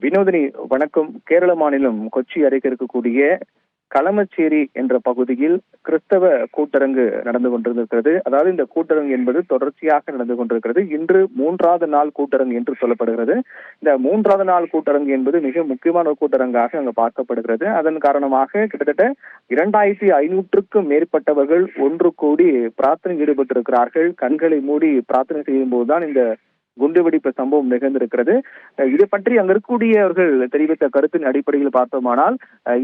வினோதினி, வணக்கம். கேரள மாநிலம் கொச்சி அருகே இருக்கக்கூடிய களமச்சேரி என்ற பகுதியில் கிறிஸ்தவ கூட்டரங்கு நடந்து கொண்டிருக்கிறது. அதாவது இந்த கூட்டரங்கு என்பது தொடர்ச்சியாக நடந்து கொண்டிருக்கிறது. இன்று 3வது நாள் கூட்டரங்கு என்று சொல்லப்படுகிறது. இந்த 3வது நாள் கூட்டரங்கு என்பது மிக முக்கியமான ஒரு கூட்டரங்காக அங்கு பார்க்கப்படுகிறது. அதன் காரணமாக கிட்டத்தட்ட 2500க்கும் மேற்பட்டவர்கள் ஒன்று கூடி பிரார்த்தனை ஈடுபட்டிருக்கிறார்கள். கண்களை மூடி பிரார்த்தனை செய்யும் போதுதான் இந்த குண்டுவெடிப்பு சம்பவம் நிகழ்ந்திருக்கிறது. இது பற்றி அங்க இருக்கக்கூடியவர்கள் தெரிவித்த கருத்தின் அடிப்படையில் பார்த்தோமானால்,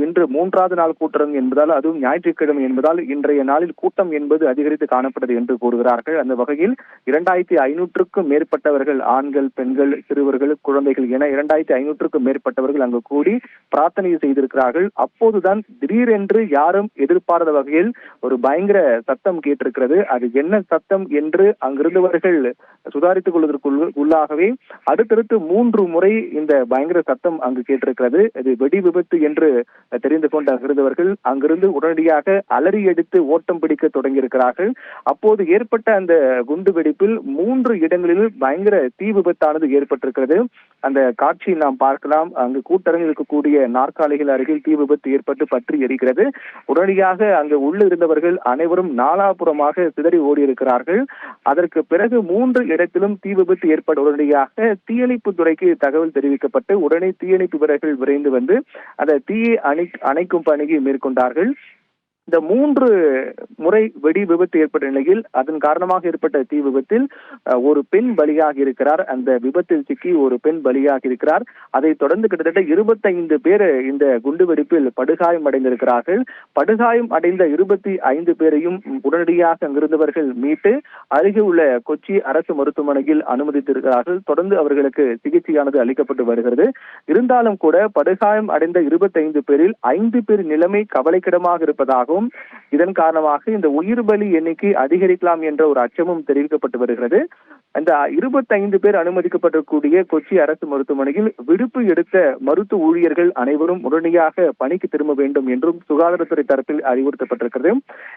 இன்று 3வது நாள் கூட்டரங்கு என்பதால், அதுவும் ஞாயிற்றுக்கிழமை என்பதால் இன்றைய நாளில் கூட்டம் என்பது அதிகரித்து காணப்பட்டது என்று கூறுகிறார்கள். அந்த வகையில் 2500க்கும் மேற்பட்டவர்கள், ஆண்கள், பெண்கள், சிறுவர்கள், குழந்தைகள் என 2500க்கும் மேற்பட்டவர்கள் அங்கு கூடி பிரார்த்தனை செய்திருக்கிறார்கள். அப்போதுதான் திடீரென்று யாரும் எதிர்பாராத வகையில் ஒரு பயங்கர சத்தம் கேட்டிருக்கிறது. அது என்ன சத்தம் என்று அங்கிருந்தவர்கள் சுதாரித்துக் கொள்வதற்குள் உள்ளாகவே அடுத்தடுத்து 3 முறை இந்த பயங்கர சத்தம் அங்கு கேட்டிருக்கிறது. இது வெடி விபத்து என்று தெரிந்து கொண்ட அங்கிருந்தவர்கள் அங்கிருந்து உடனடியாக அலறி அடித்து ஓட்டம் பிடிக்க தொடங்கியிருக்கிறார்கள். அப்போது ஏற்பட்ட அந்த குண்டு வெடிப்பில் 3 இடங்களில் பயங்கர தீ விபத்தானது ஏற்பட்டிருக்கிறது. அந்த காட்சியை நாம் பார்க்கலாம். அங்கு கூட்டரங்கில் இருக்கக்கூடிய நாற்காலிகள் அருகில் தீ விபத்து ஏற்பட்டு பற்றி எரிகிறது. உடனடியாக அங்கு உள்ள இருந்தவர்கள் அனைவரும் நாலாபுறமாக சிதறி ஓடியிருக்கிறார்கள். அதற்கு பிறகு 3 இடத்திலும் தீ விபத்து ஏற்பட உடனடியாக தீயணைப்பு துறைக்கு தகவல் தெரிவிக்கப்பட்டு உடனே தீயணைப்பு வீரர்கள் விரைந்து வந்து அந்த தீயை அணைக்கும் பணியை மேற்கொண்டார்கள். இந்த 3 முறை வெடி விபத்து ஏற்பட்ட நிலையில் அதன் காரணமாக ஏற்பட்ட தீ விபத்தில் ஒரு பெண் பலியாகி இருக்கிறார். அந்த விபத்தில் சிக்கி ஒரு பெண் பலியாகி இருக்கிறார். அதைத் தொடர்ந்து கிட்டத்தட்ட 25 பேர் இந்த குண்டு வெடிப்பில் படுகாயம் அடைந்திருக்கிறார்கள். படுகாயம் அடைந்த 25 பேரையும் உடனடியாக அங்கிருந்தவர்கள் மீட்டு அருகே உள்ள கொச்சி அரசு மருத்துவமனையில் அனுமதித்திருக்கிறார்கள். தொடர்ந்து அவர்களுக்கு சிகிச்சையானது அளிக்கப்பட்டு வருகிறது. இருந்தாலும் கூட படுகாயம் அடைந்த 25 பேரில் 5 பேர் நிலைமை கவலைக்கிடமாக இருப்பதாக, இதன் காரணமாக இந்த உயிர் பலி எண்ணிக்கை அதிகரிக்கலாம் என்ற ஒரு அச்சமும் தெரிவிக்கப்பட்டு வருகிறது. அந்த 25 பேர் அனுமதிக்கப்பட்டிருக்கூடிய கொச்சி அரசு மருத்துவமனையில் விடுப்பு எடுத்த மருத்துவ ஊழியர்கள் அனைவரும் உடனடியாக பணிக்கு திரும்ப வேண்டும் என்றும் சுகாதாரத்துறை தரப்பில் அறிவுறுத்தப்பட்டிருக்கிறது.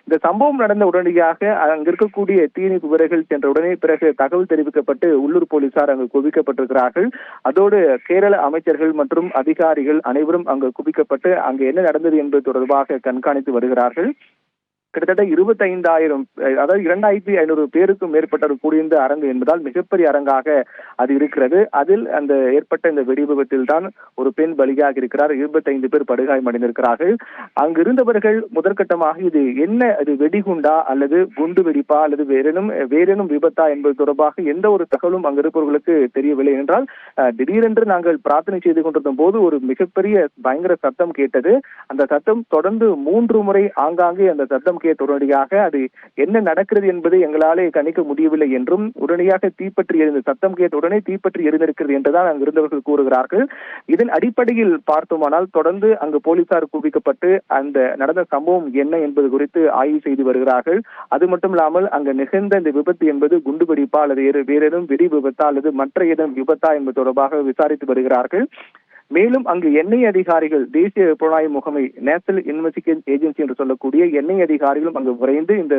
இந்த சம்பவம் நடந்த உடனடியாக அங்கு இருக்கக்கூடிய தீயணைப்பு வீரர்கள் சென்ற உடனே பிறகு தகவல் தெரிவிக்கப்பட்டு உள்ளூர் போலீசார் அங்கு குவிக்கப்பட்டிருக்கிறார்கள். அதோடு கேரள அமைச்சர்கள் மற்றும் அதிகாரிகள் அனைவரும் அங்கு குவிக்கப்பட்டு அங்கு என்ன நடந்தது என்பது தொடர்பாக கண்காணித்து வருகிறார்கள். கிட்டத்தட்ட 25,000, அதாவது 2500 பேருக்கும் மேற்பட்டவர் கூடியிருந்த அரங்கு என்பதால் மிகப்பெரிய அரங்காக அது இருக்கிறது. அதில் அந்த ஏற்பட்ட இந்த வெடி விபத்தில் தான் ஒரு பெண் பலியாக இருக்கிறார். 25 பேர் படுகாயம் அடைந்திருக்கிறார்கள். அங்கு இருந்தவர்கள் முதற்கட்டமாக இது என்ன, அது வெடிகுண்டா அல்லது குண்டு வெடிப்பா அல்லது வேறேனும் விபத்தா என்பது தொடர்பாக எந்த ஒரு தகவலும் அங்கு இருப்பவர்களுக்கு தெரியவில்லை. என்றால் திடீரென்று நாங்கள் பிரார்த்தனை செய்து கொண்டிருந்த போது ஒரு மிகப்பெரிய பயங்கர சத்தம் கேட்டது. அந்த சத்தம் தொடர்ந்து 3 முறை ஆங்காங்கே அந்த சத்தம் உடனடியாக அது என்ன நடக்கிறது என்பதை எங்களாலே கணிக்க முடியவில்லை என்றும், உடனடியாக தீப்பற்றி எரிந்த சத்தம் கேட்ட உடனே தீப்பற்றி எரிந்திருக்கிறது என்றுதான் அங்கிருந்தவர்கள் கூறுகிறார்கள். இதன் அடிப்படையில் பார்த்தோமானால் தொடர்ந்து அங்கு போலீசார் குவிக்கப்பட்டு அந்த நடந்த சம்பவம் என்ன என்பது குறித்து ஆய்வு செய்து வருகிறார்கள். அது மட்டும் இல்லாமல் அங்கு நிகழ்ந்த இந்த விபத்து என்பது குண்டுவெடிப்பா அல்லது வேறேனும் வெடி விபத்தா அல்லது மற்ற ஏதும் விபத்தா என்பது தொடர்பாக விசாரித்து வருகிறார்கள். மேலும் அங்கு எண்ணெய் அதிகாரிகள், தேசிய புலனாய்வு முகமை, நேஷனல் இன்வெஸ்டிகேஷன் ஏஜென்சி என்று சொல்லக்கூடிய எண்ணெய் அதிகாரிகளும் அங்கு விரைந்து இந்த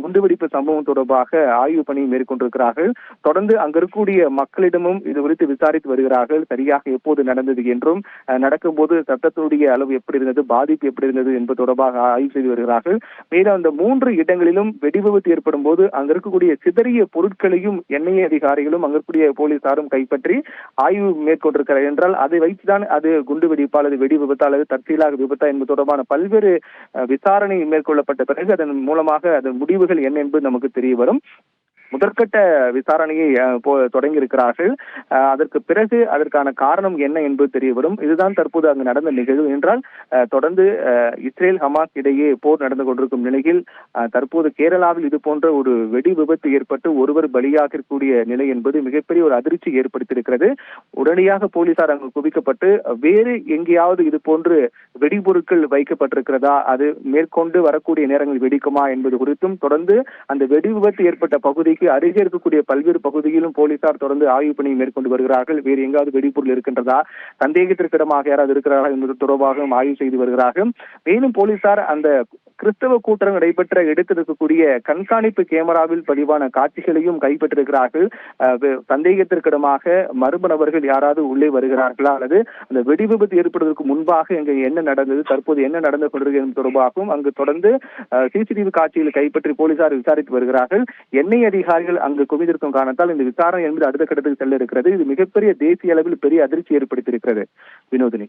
குண்டுவெடிப்பு சம்பவம் தொடர்பாக ஆய்வு பணியை மேற்கொண்டிருக்கிறார்கள். தொடர்ந்து அங்கு இருக்கக்கூடிய மக்களிடமும் இது குறித்து விசாரித்து வருகிறார்கள். சரியாக எப்போது நடந்தது என்றும், நடக்கும்போது சத்தத்துடைய அளவு எப்படி இருந்தது, பாதிப்பு எப்படி இருந்தது என்பது தொடர்பாக ஆய்வு செய்து வருகிறார்கள். மேலும் அந்த 3 இடங்களிலும் வெடி விபத்து ஏற்படும் போது அங்கு இருக்கக்கூடிய சிதறிய பொருட்களையும் எண்ணெய் அதிகாரிகளும் அங்கு இருக்கக்கூடிய போலீசாரும் கைப்பற்றி ஆய்வு மேற்கொண்டிருக்கிறார். என்றால் அதை வைத்துதான் அது குண்டு வெடிப்பா அல்லது வெடி விபத்தா அல்லது தற்செயலாக விபத்தா என்பது தொடர்பான பல்வேறு விசாரணை மேற்கொள்ளப்பட்ட பிறகு அதன் மூலமாக அதன் முடிவுகள் என்ன என்பது நமக்கு தெரிய வரும். முதற்கட்ட விசாரணையை தொடங்கி இருக்கிறார்கள். அதற்கு பிறகு அதற்கான காரணம் என்ன என்பது தெரிய வரும். இதுதான் தற்போது அங்கு நடந்த நிகழ்வு. என்றால் தொடர்ந்து இஸ்ரேல் ஹமாஸ் இடையே போர் நடந்து கொண்டிருக்கும் நிலையில் தற்போது கேரளாவில் இது போன்ற ஒரு வெடி விபத்து ஏற்பட்டு ஒருவர் பலியாகக்கூடிய நிலை என்பது மிகப்பெரிய ஒரு அதிர்ச்சி ஏற்படுத்தியிருக்கிறது. உடனடியாக போலீசார் அங்கு குவிக்கப்பட்டு வேறு எங்கேயாவது இது போன்று வெடிபொருட்கள் வைக்கப்பட்டிருக்கிறதா, அது மேற்கொண்டு வரக்கூடிய நேரங்கள் வெடிக்குமா என்பது குறித்தும் தொடர்ந்து அந்த வெடி விபத்து ஏற்பட்ட பகுதிக்கு அருகே இருக்கக்கூடிய பல்வேறு பகுதியிலும் போலீசார் தொடர்ந்து ஆய்வு பணியை மேற்கொண்டு வருகிறார்கள். வேறு எங்காவது வெடிபொருள் இருக்கின்றதா, சந்தேகத்திற்கிடமாக யாராவது இருக்கிறார்களா என்பது தொடர்பாக ஆய்வு செய்து வருகிறார்கள். மேலும் போலீசார் அந்த கிறிஸ்தவ கூட்டரங்கு நடைபெற்ற எடுத்திருக்கக்கூடிய கண்காணிப்பு கேமராவில் பதிவான காட்சிகளையும் கைப்பற்றிருக்கிறார்கள். சந்தேகத்திற்கிடமாக மர்ம நபர்கள் யாராவது உள்ளே வருகிறார்களா அல்லது அந்த வெடி விபத்து ஏற்படுவதற்கு முன்பாக இங்கு என்ன நடந்தது, தற்போது என்ன நடந்து கொண்டிருக்கிறது தொடர்பாகவும் அங்கு தொடர்ந்து சிசிடிவி காட்சியில் கைப்பற்றி போலீசார் விசாரித்து வருகிறார்கள். எண்ணெய் அதிகாரிகள் அங்கு குவிந்திருக்கும் காரணத்தால் இந்த விசாரணை என்பது அடுத்த கட்டத்துக்கு செல்ல இருக்கிறது. இது மிகப்பெரிய தேசிய அளவில் பெரிய அதிர்ச்சி ஏற்படுத்தியிருக்கிறது. வினோதினி.